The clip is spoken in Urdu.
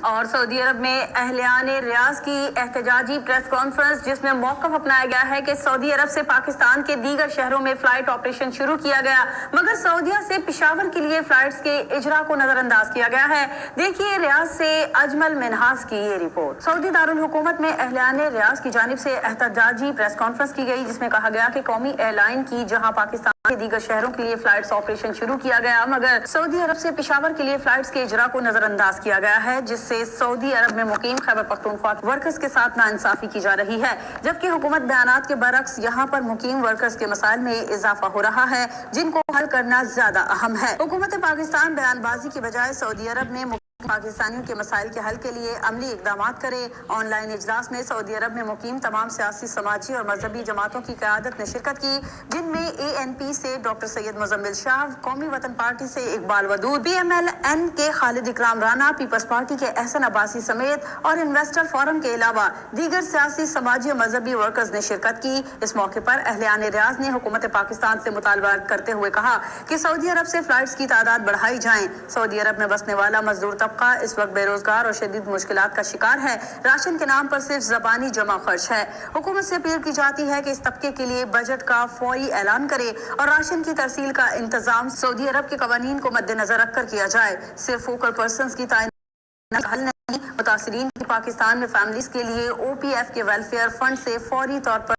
اور سعودی عرب میں اہلیان ریاض کی احتجاجی پریس کانفرنس، جس میں موقف اپنایا گیا ہے کہ سعودی عرب سے پاکستان کے دیگر شہروں میں فلائٹ آپریشن شروع کیا گیا، مگر سعودیہ سے پشاور کے لیے فلائٹس کے اجرا کو نظر انداز کیا گیا ہے۔ دیکھیے ریاض سے اجمل منہاس کی یہ رپورٹ۔ سعودی دارالحکومت میں اہلیان ریاض کی جانب سے احتجاجی پریس کانفرنس کی گئی، جس میں کہا گیا کہ قومی ایئر لائن کی جہاں پاکستان کے دیگر شہروں کے لیے فلائٹس آپریشن شروع کیا گیا، مگر سعودی عرب سے پشاور کے لیے فلائٹس کے اجرا کو نظر انداز کیا گیا ہے، جس سے سعودی عرب میں مقیم خیبر پختونخوا ورکرز کے ساتھ ناانصافی کی جا رہی ہے، جبکہ حکومت بیانات کے برعکس یہاں پر مقیم ورکرز کے مسائل میں اضافہ ہو رہا ہے، جن کو حل کرنا زیادہ اہم ہے۔ حکومت پاکستان بیان بازی کی بجائے سعودی عرب میں پاکستانیوں کے مسائل کے حل کے لیے عملی اقدامات کرے۔ آن لائن اجلاس میں سعودی عرب میں مقیم تمام سیاسی، سماجی اور مذہبی جماعتوں کی قیادت نے شرکت کی، جن میں ANP سے ڈاکٹر سید مزمل شاہ، قومی وطن پارٹی سے اقبال ودود، PMLN کے خالد اکرام رانا، پیپلز پارٹی کے احسن عباسی سمیت اور انویسٹر فورم کے علاوہ دیگر سیاسی، سماجی اور مذہبی ورکرز نے شرکت کی۔ اس موقع پر اہلیان ریاض نے حکومت پاکستان سے مطالبہ کرتے ہوئے کہا کہ سعودی عرب سے فلائٹس کی تعداد بڑھائی جائیں۔ سعودی عرب میں بسنے والا مزدور طبقہ اس وقت بے روزگار اور شدید مشکلات کا شکار ہے۔ راشن کے نام پر صرف زبانی جمع خرچ ہے۔ حکومت سے اپیل کی جاتی ہے کہ اس طبقے کے لیے بجٹ کا فوری اعلان کرے اور راشن کی ترسیل کا انتظام سعودی عرب کے قوانین کو مد نظر رکھ کر کیا جائے۔ صرف فوکل پرسنز کی تعینات کا حل نہیں، متاثرین کی پاکستان میں فیملیز کے لیے OPF کے ویلفیئر فنڈ سے فوری طور پر